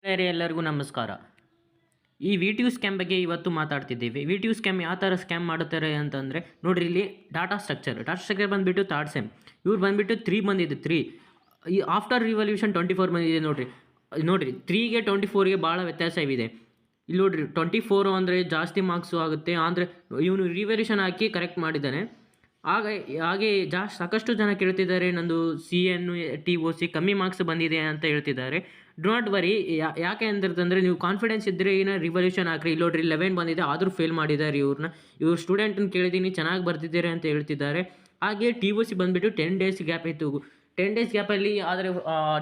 ಎಲ್ಲರಿಗೂ ನಮಸ್ಕಾರ. ಈ ವಿ ಟಿ ಯು ಸ್ಕ್ಯಾಮ್ ಬಗ್ಗೆ ಇವತ್ತು ಮಾತಾಡ್ತಿದ್ದೀವಿ. ವಿ ಟಿ ಯು ಸ್ಕ್ಯಾಮ್ ಯಾವ ಥರ ಸ್ಕ್ಯಾಮ್ ಮಾಡುತ್ತಾರೆ ಅಂತಂದರೆ ನೋಡಿರಿ, ಇಲ್ಲಿ ಡಾಟಾ ಸ್ಟ್ರಕ್ಚರ್ ಬಂದುಬಿಟ್ಟು ಥರ್ಡ್ ಸೆಮ್. ಇವ್ರು ಬಂದುಬಿಟ್ಟು 3 ಬಂದಿದೆ. 3 ಈ ಆಫ್ಟರ್ ರಿವಲ್ಯೂಷನ್ 24 ಬಂದಿದೆ. ನೋಡಿರಿ 3ಗೆ 24ಗೆ ಭಾಳ ವ್ಯತ್ಯಾಸವಿದೆ. ಇಲ್ಲಿ ನೋಡಿರಿ 24 ಅಂದರೆ ಜಾಸ್ತಿ ಮಾರ್ಕ್ಸು ಆಗುತ್ತೆ. ಅಂದರೆ ಇವನು ರಿವಲ್ಯೂಷನ್ ಹಾಕಿ ಕರೆಕ್ಟ್ ಮಾಡಿದ್ದಾನೆ. ಹಾಗೆ ಸಾಕಷ್ಟು ಜನ ಕೇಳ್ತಿದ್ದಾರೆ, ನಂದು CN TOC ಕಮ್ಮಿ ಮಾರ್ಕ್ಸ್ ಬಂದಿದೆ ಅಂತ ಹೇಳ್ತಿದ್ದಾರೆ. Do not worry. ಯಾಕೆ ಅಂತಂದರೆ ನೀವು ಕಾನ್ಫಿಡೆನ್ಸ್ ಇದ್ದರೆ ರಿವಲ್ಯೂಷನ್ ಹಾಕ್ರಿ. ಇಲ್ಲಿ ನೋಡ್ರಿ 11 ಬಂದಿದೆ, ಆದರೂ ಫೇಲ್ ಮಾಡಿದ್ದಾರೆ ಇವ್ರು ಸ್ಟೂಡೆಂಟನ್ನು ಕೇಳಿದ್ದೀನಿ, ಚೆನ್ನಾಗಿ ಬರ್ತಿದ್ದಾರೆ ಅಂತ ಹೇಳ್ತಿದ್ದಾರೆ. ಹಾಗೆ TOC ಬಂದುಬಿಟ್ಟು 10 ಡೇಸ್ ಗ್ಯಾಪ್ ಇತ್ತು. 10 ಡೇಸ್ ಗ್ಯಾಪಲ್ಲಿ ಆದರೆ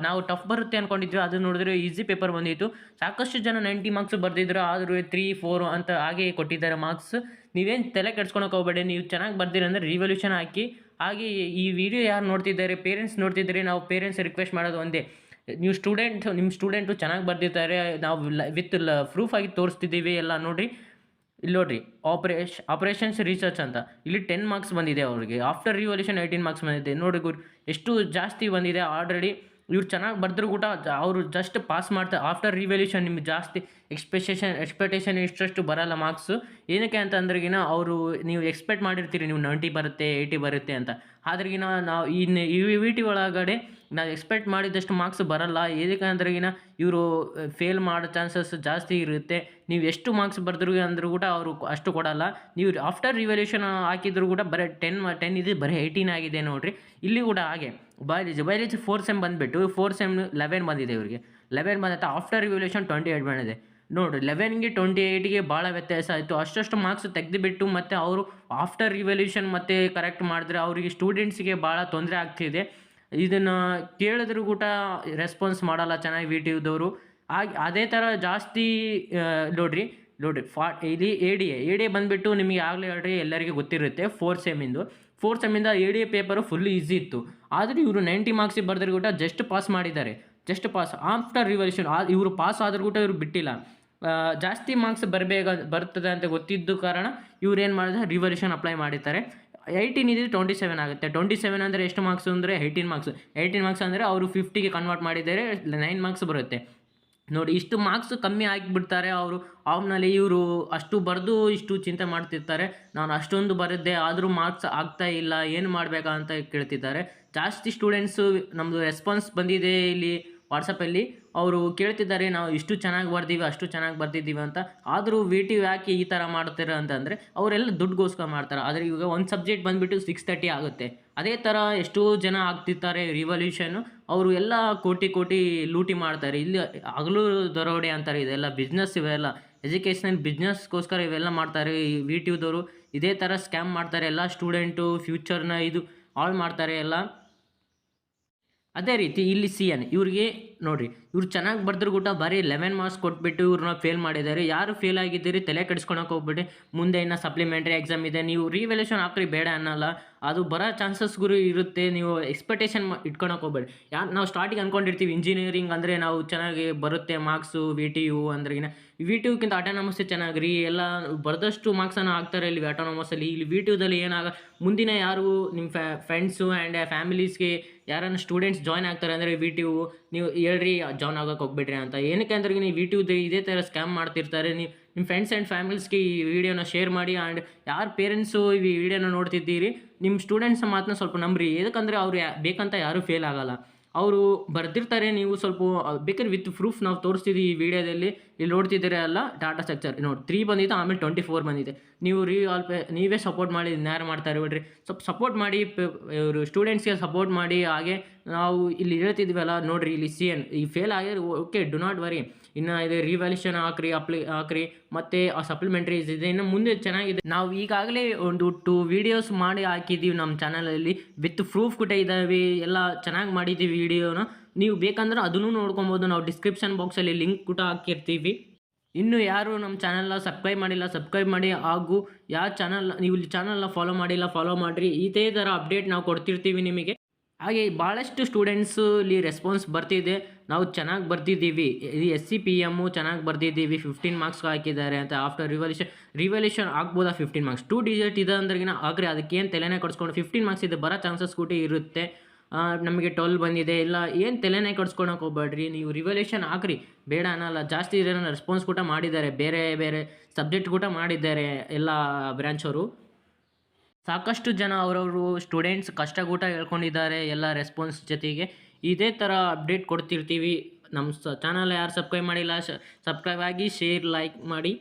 ನಾವು ಟಫ್ ಬರುತ್ತೆ ಅಂದ್ಕೊಂಡಿದ್ವಿ. ಅದು ನೋಡಿದ್ರೆ ಈಸಿ ಪೇಪರ್ ಬಂದಿತ್ತು. ಸಾಕಷ್ಟು ಜನ 90 ಮಾರ್ಕ್ಸ್ ಬರ್ದಿದ್ರು, ಆದರೂ 3, 4 ಅಂತ ಹಾಗೆ ಕೊಟ್ಟಿದ್ದಾರೆ ಮಾರ್ಕ್ಸ್. ನೀವೇನು ತಲೆ ಕೆಡ್ಸ್ಕೊಳಕ್ಕೆ ಹೋಗಬೇಡಿ. ನೀವು ಚೆನ್ನಾಗಿ ಬರ್ದಿರ ಅಂದರೆ ರಿವಲ್ಯೂಷನ್ ಹಾಕಿ. ಹಾಗೆ ಈ ವಿಡಿಯೋ ಯಾರು ನೋಡ್ತಿದ್ದಾರೆ, ಪೇರೆಂಟ್ಸ್ ನೋಡ್ತಿದ್ದಾರೆ, ನಾವು ಪೇರೆಂಟ್ಸ್ ರಿಕ್ವೆಸ್ಟ್ ಮಾಡೋದು ಒಂದೇ, ನೀವು ನಿಮ್ಮ ಸ್ಟೂಡೆಂಟು ಚೆನ್ನಾಗಿ ಬರ್ದಿರ್ತಾರೆ, ನಾವು ವಿತ್ ಪ್ರೂಫ್ ಆಗಿ ತೋರಿಸ್ತಿದ್ದೀವಿ ಎಲ್ಲ. ನೋಡಿರಿ ಇಲ್ಲಿ ನೋಡಿರಿ, ಆಪರೇಷನ್ಸ್ ರಿಸರ್ಚ್ ಅಂತ ಇಲ್ಲಿ 10 ಮಾರ್ಕ್ಸ್ ಬಂದಿದೆ ಅವ್ರಿಗೆ. ಆಫ್ಟರ್ ರಿವಲ್ಯೂಷನ್ 18 ಮಾರ್ಕ್ಸ್ ಬಂದಿದೆ. ನೋಡಿ ಎಷ್ಟು ಜಾಸ್ತಿ ಬಂದಿದೆ ಆಲ್ರೆಡಿ. ಇವ್ರು ಚೆನ್ನಾಗಿ ಬರೆದ್ರು ಕೂಡ ಅವರು ಜಸ್ಟ್ ಪಾಸ್ ಮಾಡ್ತಾರೆ. ಆಫ್ಟರ್ ರಿವಲ್ಯೂಷನ್ ನಿಮ್ಗೆ ಜಾಸ್ತಿ ಎಕ್ಸ್ಪೆಕ್ಟೇಷನ್ ಇಷ್ಟಷ್ಟು ಬರೋಲ್ಲ ಮಾರ್ಕ್ಸು. ಏನಕ್ಕೆ ಅಂತಂದ್ರೆಗಿನ ಅವರು ನೀವು ಎಕ್ಸ್ಪೆಕ್ಟ್ ಮಾಡಿರ್ತೀರಿ ನೀವು 90 ಬರುತ್ತೆ 80 ಬರುತ್ತೆ ಅಂತ. ಆದ್ರೆಗಿನ ನಾವು ಈ ವಿ ಟಿ ಒಳಗಡೆ ನಾವು ಎಕ್ಸ್ಪೆಕ್ಟ್ ಮಾಡಿದಷ್ಟು ಮಾರ್ಕ್ಸ್ ಬರೋಲ್ಲ. ಏನಕ್ಕೆ ಅಂದ್ರೆಗಿನ ಇವರು ಫೇಲ್ ಮಾಡೋ ಚಾನ್ಸಸ್ ಜಾಸ್ತಿ ಇರುತ್ತೆ. ನೀವು ಎಷ್ಟು ಮಾರ್ಕ್ಸ್ ಬರೆದ್ರು ಅಂದರೂ ಕೂಡ ಅವರು ಅಷ್ಟು ಕೊಡೋಲ್ಲ. ನೀವು ಆಫ್ಟರ್ ರಿವಲ್ಯೂಷನ್ ಹಾಕಿದ್ರು ಕೂಡ ಬರೀ 10 ಇದೆ, ಬರೀ 18 ಆಗಿದೆ. ನೋಡಿರಿ ಇಲ್ಲಿ ಕೂಡ ಹಾಗೆ ಬಯಾಲಜಿ 4 ಸೆಮ್ ಬಂದುಬಿಟ್ಟು 4 ಸೆಮ್ 11 ಬಂದಿದೆ ಇವರಿಗೆ. 11 ಬಂದೈತೆ. ಆಫ್ಟರ್ ರಿವಲ್ಯೂಷನ್ 28 ಬಂದಿದೆ. ನೋಡಿರಿ 11ಗೆ 28ಗೆ ಭಾಳ ವ್ಯತ್ಯಾಸ ಆಯಿತು. ಅಷ್ಟು ಮಾರ್ಕ್ಸ್ ತೆಗೆದುಬಿಟ್ಟು ಮತ್ತು ಅವರು ಆಫ್ಟರ್ ರಿವಲ್ಯೂಷನ್ ಮತ್ತು ಕರೆಕ್ಟ್ ಮಾಡಿದ್ರೆ ಅವರಿಗೆ ಸ್ಟೂಡೆಂಟ್ಸಿಗೆ ಭಾಳ ತೊಂದರೆ ಆಗ್ತಿದೆ. ಇದನ್ನು ಕೇಳಿದ್ರು ಕೂಡ ರೆಸ್ಪಾನ್ಸ್ ಮಾಡಲ್ಲ ಚೆನ್ನಾಗಿ ವಿ ಟಿ ಯುದವರು. ಅದೇ ಥರ ಜಾಸ್ತಿ ನೋಡಿರಿ ಇಲ್ಲಿ ಎ ಡಿ ಎ ಬಂದುಬಿಟ್ಟು ನಿಮಗೆ ಆಗಲೇ ಹೇಳ್ರಿ, ಎಲ್ಲರಿಗೂ ಗೊತ್ತಿರುತ್ತೆ. 4 ಸೆಮ್ಮಿಂದ ADA ಪೇಪರು ಫುಲ್ ಈಸಿ ಇತ್ತು. ಆದರೆ ಇವರು 90 ಮಾರ್ಕ್ಸಿಗೆ ಬರೆದ್ರು ಕೂಡ ಜಸ್ಟ್ ಪಾಸ್ ಮಾಡಿದ್ದಾರೆ. Just pass. ಆಫ್ಟರ್ ರಿವಲ್ಯೂಷನ್ ಇವರು ಪಾಸ್ ಆದರೂ ಕೂಡ ಇವರು ಬಿಟ್ಟಿಲ್ಲ. ಜಾಸ್ತಿ ಮಾರ್ಕ್ಸ್ ಬರ್ತದೆ ಅಂತ ಗೊತ್ತಿದ್ದು ಕಾರಣ ಇವ್ರು ಏನು ಮಾಡಿದ್ರೆ ರಿವಲ್ಯೂಷನ್ ಅಪ್ಲೈ ಮಾಡಿದ್ದಾರೆ. 18 ಇದೆ 27 ಆಗುತ್ತೆ. 27 ಅಂದರೆ ಎಷ್ಟು ಮಾರ್ಕ್ಸ್ ಅಂದರೆ 18 ಮಾರ್ಕ್ಸ್ ಅಂದರೆ ಅವರು 50ಗೆ ಕನ್ವರ್ಟ್ ಮಾಡಿದ್ದಾರೆ. 9 ಮಾರ್ಕ್ಸ್ ಬರುತ್ತೆ. ನೋಡಿ ಇಷ್ಟು ಮಾರ್ಕ್ಸ್ ಕಮ್ಮಿ ಆಗಿಬಿಡ್ತಾರೆ ಅವರು. ಅವನಲ್ಲಿ ಇವರು ಅಷ್ಟು ಬರೆದು ಇಷ್ಟು ಚಿಂತೆ ಮಾಡ್ತಿರ್ತಾರೆ, ನಾನು ಅಷ್ಟೊಂದು ಬರೆದ್ದೆ ಆದರೂ ಮಾರ್ಕ್ಸ್ ಆಗ್ತಾ ಇಲ್ಲ, ಏನು ಮಾಡಬೇಕಾ ಅಂತ ಕೇಳ್ತಿದ್ದಾರೆ. ಜಾಸ್ತಿ ಸ್ಟೂಡೆಂಟ್ಸು ನಮ್ಮದು ರೆಸ್ಪಾನ್ಸ್ ಬಂದಿದೆ ಇಲ್ಲಿ ವಾಟ್ಸಪ್ಪಲ್ಲಿ. ಅವರು ಕೇಳ್ತಿದ್ದಾರೆ, ನಾವು ಇಷ್ಟು ಚೆನ್ನಾಗಿ ಬರ್ದೀವಿ ಅಷ್ಟು ಚೆನ್ನಾಗಿ ಬರ್ತಿದ್ದೀವಿ ಅಂತ. ಆದರೂ ವಿ ಟಿ ಯಾಕೆ ಈ ಥರ ಮಾಡ್ತಾರೆ ಅಂತಂದರೆ ಅವರೆಲ್ಲ ದುಡ್ಡುಗೋಸ್ಕರ ಮಾಡ್ತಾರೆ. ಆದರೆ ಇವಾಗ ಒಂದು ಸಬ್ಜೆಕ್ಟ್ ಬಂದುಬಿಟ್ಟು 630 ಆಗುತ್ತೆ. ಅದೇ ಥರ ಎಷ್ಟೋ ಜನ ಆಗ್ತಿರ್ತಾರೆ ರಿವಲ್ಯೂಷನ್ನು. ಅವರು ಎಲ್ಲ ಕೋಟಿ ಲೂಟಿ ಮಾಡ್ತಾರೆ. ಇಲ್ಲಿ ಹಗಲು ದರೋಡೆ ಅಂತಾರೆ. ಇದೆಲ್ಲ ಬಿಸ್ನೆಸ್, ಇವೆಲ್ಲ ಎಜುಕೇಷನಲ್ ಬಿಸ್ನೆಸ್ಗೋಸ್ಕರ ಇವೆಲ್ಲ ಮಾಡ್ತಾರೆ ಈ ವಿ ಟಿ ಯುದವರು. ಇದೇ ಥರ ಸ್ಕ್ಯಾಮ್ ಮಾಡ್ತಾರೆ. ಎಲ್ಲ ಸ್ಟೂಡೆಂಟು ಫ್ಯೂಚರ್ನ ಹಾಳು ಮಾಡ್ತಾರೆ ಎಲ್ಲ. ಅದೇ ರೀತಿ ಇಲ್ಲಿ CN ಇವ್ರಿಗೆ ನೋಡಿರಿ, ಇವ್ರು ಚೆನ್ನಾಗಿ ಬರೆದ್ರು ಕೂಡ ಬರೀ 11 ಮಾರ್ಕ್ಸ್ ಕೊಟ್ಬಿಟ್ಟು ಇವ್ರನ್ನ ಫೇಲ್ ಮಾಡಿದ್ದಾರೆ. ಯಾರು ಫೇಲ್ ಆಗಿದ್ದೀರಿ ತಲೆ ಕೆಡಿಸ್ಕೊಳಕ್ಕೆ ಹೋಗ್ಬಿಟ್ಟು, ಮುಂದೆ ಇನ್ನು ಸಪ್ಲಿಮೆಂಟ್ರಿ ಎಕ್ಸಾಮ್ ಇದೆ, ನೀವು ರಿವ್ಯಾಲ್ಯೂಷನ್ ಹಾಕ್ರಿ ಬೇಡ ಅನ್ನಲ್ಲ. ಅದು ಬರೋ ಚಾನ್ಸಸ್ಗಳು ಇರುತ್ತೆ. ನೀವು ಎಕ್ಸ್ಪೆಕ್ಟೇಷನ್ ಇಟ್ಕೊಳಕ್ಕೆ ಹೋಗ್ಬೇಡಿ. ನಾವು ಸ್ಟಾರ್ಟಿಂಗ್ ಅಂದ್ಕೊಂಡಿರ್ತೀವಿ ಇಂಜಿನಿಯರಿಂಗ್ ಅಂದರೆ ನಾವು ಚೆನ್ನಾಗಿ ಬರುತ್ತೆ ಮಾರ್ಕ್ಸು. ವಿ ಟಿ ಯು ಅಂದ್ರೆಗಿನ ವಿ ಟಿ ಯುಕ್ಕಿಂತ ಆಟೋನಮಸ್ಸೇ ಚೆನ್ನಾಗಿ ರೀ, ಎಲ್ಲ ಬರೆದಷ್ಟು ಮಾರ್ಕ್ಸನ್ನು ಹಾಕ್ತಾರೆ ಇಲ್ಲಿ ಆಟೋನಮಸ್ಸಲ್ಲಿ. ಇಲ್ಲಿ ವಿ ಟಿ ಯುದಲ್ಲಿ ಮುಂದಿನ ಯಾರು ನಿಮ್ಮ ಫ್ರೆಂಡ್ಸು ಆ್ಯಂಡ್ ಫ್ಯಾಮಿಲೀಸ್ಗೆ ಯಾರನ್ನ ಸ್ಟೂಡೆಂಟ್ಸ್ ಜಾಯ್ನ್ ಆಗ್ತಾರೆ ಅಂದರೆ ವಿ ಟಿ ಯು ನೀವು ಹೇಳ್ರಿ ಜಾಯ್ನ್ ಆಗೋಕ್ಕೆ ಹೋಗ್ಬಿಡ್ರಿ ಅಂತ. ಏನಕ್ಕೆ ಅಂದ್ರೆ ನೀವು ವಿ ಟಿ ಯುದು ಇದೇ ಥರ ಸ್ಕ್ಯಾಮ್ ಮಾಡ್ತಿರ್ತಾರೆ. ನೀವು ನಿಮ್ಮ ಫ್ರೆಂಡ್ಸ್ ಆ್ಯಂಡ್ ಫ್ಯಾಮಿಲೀಸ್ಗೆ ಈ ವಿಡಿಯೋನ ಶೇರ್ ಮಾಡಿ. ಆ್ಯಂಡ್ ಯಾರು ಪೇರೆಂಟ್ಸು ಈ ವಿಡಿಯೋನ ನೋಡ್ತಿದ್ದೀರಿ, ನಿಮ್ಮ ಸ್ಟೂಡೆಂಟ್ಸ್ ಮಾತನ್ನ ಸ್ವಲ್ಪ ನಂಬ್ರಿ. ಏನಕ್ಕಂದರೆ ಅವ್ರು ಬೇಕಂತ ಯಾರೂ ಫೇಲ್ ಆಗೋಲ್ಲ. ಅವರು ಬರ್ದಿರ್ತಾರೆ. ನೀವು ಸ್ವಲ್ಪ ಬೇಕಾದ್ರೆ ವಿತ್ ಪ್ರೂಫ್ ನಾವು ತೋರಿಸ್ತಿದ್ದೀವಿ ಈ ವಿಡಿಯೋದಲ್ಲಿ. ಇಲ್ಲಿ ನೋಡ್ತಿದ್ದೀರ ಅಲ್ಲ, ಡಾಟಾ ಸ್ಟ್ರಕ್ಚರ್ ನೋಡಿ 3 ಬಂದಿತ್ತು, ಆಮೇಲೆ 24 ಬಂದಿದೆ. ನೀವು ನೀವೇ ಸಪೋರ್ಟ್ ಮಾಡಿ, ಯಾರು ಮಾಡ್ತಾರೆ ಬಿಡ್ರಿ, ಸ್ವಲ್ಪ ಸಪೋರ್ಟ್ ಮಾಡಿ, ಇವರು ಸ್ಟೂಡೆಂಟ್ಸ್ಗೆ ಸಪೋರ್ಟ್ ಮಾಡಿ. ಹಾಗೆ ನಾವು ಇಲ್ಲಿ ಹೇಳ್ತಿದ್ವಲ್ಲ ನೋಡಿರಿ, ಇಲ್ಲಿ CN ಈ ಫೇಲ್ ಆಗಿದ್ರೆ ಓಕೆ, ಡು ನಾಟ್ ವರಿ. ಇನ್ನು ಇದೆ ರಿವ್ಯಾಲ್ಯೂಷನ್ ಹಾಕ್ರಿ ಮತ್ತು ಆ ಸಪ್ಲಿಮೆಂಟ್ರೀಸ್ ಇದೆ, ಇನ್ನು ಮುಂದೆ ಚೆನ್ನಾಗಿದೆ. ನಾವು ಈಗಾಗಲೇ ಒಂದು 2 ವೀಡಿಯೋಸ್ ಮಾಡಿ ಹಾಕಿದ್ದೀವಿ ನಮ್ಮ ಚಾನಲಲ್ಲಿ, ವಿತ್ ಪ್ರೂಫ್ ಕೂಡ ಇದ್ದಾವೆ. ಎಲ್ಲ ಚೆನ್ನಾಗಿ ಮಾಡಿದ್ದೀವಿ ವಿಡಿಯೋನ. ನೀವು ಬೇಕಂದ್ರೆ ಅದನ್ನು ನೋಡ್ಕೊಬೋದು. ನಾವು ಡಿಸ್ಕ್ರಿಪ್ಷನ್ ಬಾಕ್ಸಲ್ಲಿ ಲಿಂಕ್ ಕೂಡ ಹಾಕಿರ್ತೀವಿ. ಇನ್ನು ಯಾರು ನಮ್ಮ ಚಾನಲ್ನ ಸಬ್ಸ್ಕ್ರೈಬ್ ಮಾಡಿಲ್ಲ, ಸಬ್ಸ್ಕ್ರೈಬ್ ಮಾಡಿ. ಹಾಗೂ ನೀವು ಚಾನಲ್ನ ಫಾಲೋ ಮಾಡಿಲ್ಲ, ಫಾಲೋ ಮಾಡಿರಿ. ಇದೇ ಥರ ಅಪ್ಡೇಟ್ ನಾವು ಕೊಡ್ತಿರ್ತೀವಿ ನಿಮಗೆ. ಹಾಗೆ ಭಾಳಷ್ಟು ಸ್ಟೂಡೆಂಟ್ಸು ಇಲ್ಲಿ ರೆಸ್ಪಾನ್ಸ್ ಬರ್ತಿದೆ, ನಾವು ಚೆನ್ನಾಗಿ ಬರ್ತಿದ್ದೀವಿ. ಇದು SCPM ಚೆನ್ನಾಗಿ ಬರ್ತಿದ್ದೀವಿ, 15 ಮಾರ್ಕ್ಸ್ ಹಾಕಿದ್ದಾರೆ ಅಂತ. ಆಫ್ಟರ್ ರಿವಲ್ಯೂಷನ್ ಆಗ್ಬೋದಾ 15 ಮಾರ್ಕ್ಸ್? 2 ಡಿಜಿಟ್ ಇದೆ ಅಂದ್ರೆಗಿನ ಆಗ್ರಿ, ಅದಕ್ಕೇನು ತಲೆನೇ ಕೊಡಿಸ್ಕೊಂಡು 15 ಮಾರ್ಕ್ಸ್ ಇದೆ ಬರೋ ಚಾನ್ಸಸ್ ಕೂಡ ಇರುತ್ತೆ. ನಮಗೆ 12 ಬಂದಿದೆ ಇಲ್ಲ ಏನು ತಲೆನೇ ಕೆಡ್ಸ್ಕೊಳಕ್ಕೆ ಹೋಗ್ಬೇಡ್ರಿ. ನೀವು ರಿವಲ್ಯೂಷನ್ ಹಾಕ್ರಿ, ಬೇಡ ಅನ್ನಲ್ಲ. ಜಾಸ್ತಿ ಜನ ರೆಸ್ಪಾನ್ಸ್ ಕೂಡ ಮಾಡಿದ್ದಾರೆ, ಬೇರೆ ಬೇರೆ ಸಬ್ಜೆಕ್ಟ್ ಕೂಡ ಮಾಡಿದ್ದಾರೆ ಎಲ್ಲ ಬ್ರ್ಯಾಂಚವರು. ಸಾಕಷ್ಟು ಜನ ಅವರವರು ಸ್ಟೂಡೆಂಟ್ಸ್ ಕಷ್ಟ ಕೂಡ ಹೇಳ್ಕೊಂಡಿದ್ದಾರೆ ಎಲ್ಲ ರೆಸ್ಪಾನ್ಸ್ ಜೊತೆಗೆ. ಇದೇ ಥರ ಅಪ್ಡೇಟ್ ಕೊಡ್ತಿರ್ತೀವಿ. ನಮ್ಮ ಚಾನಲ್ ಯಾರು ಸಬ್ಸ್ಕ್ರೈಬ್ ಮಾಡಿಲ್ಲ, ಸಬ್ಸ್ಕ್ರೈಬ್ ಆಗಿ, ಶೇರ್, ಲೈಕ್ ಮಾಡಿ.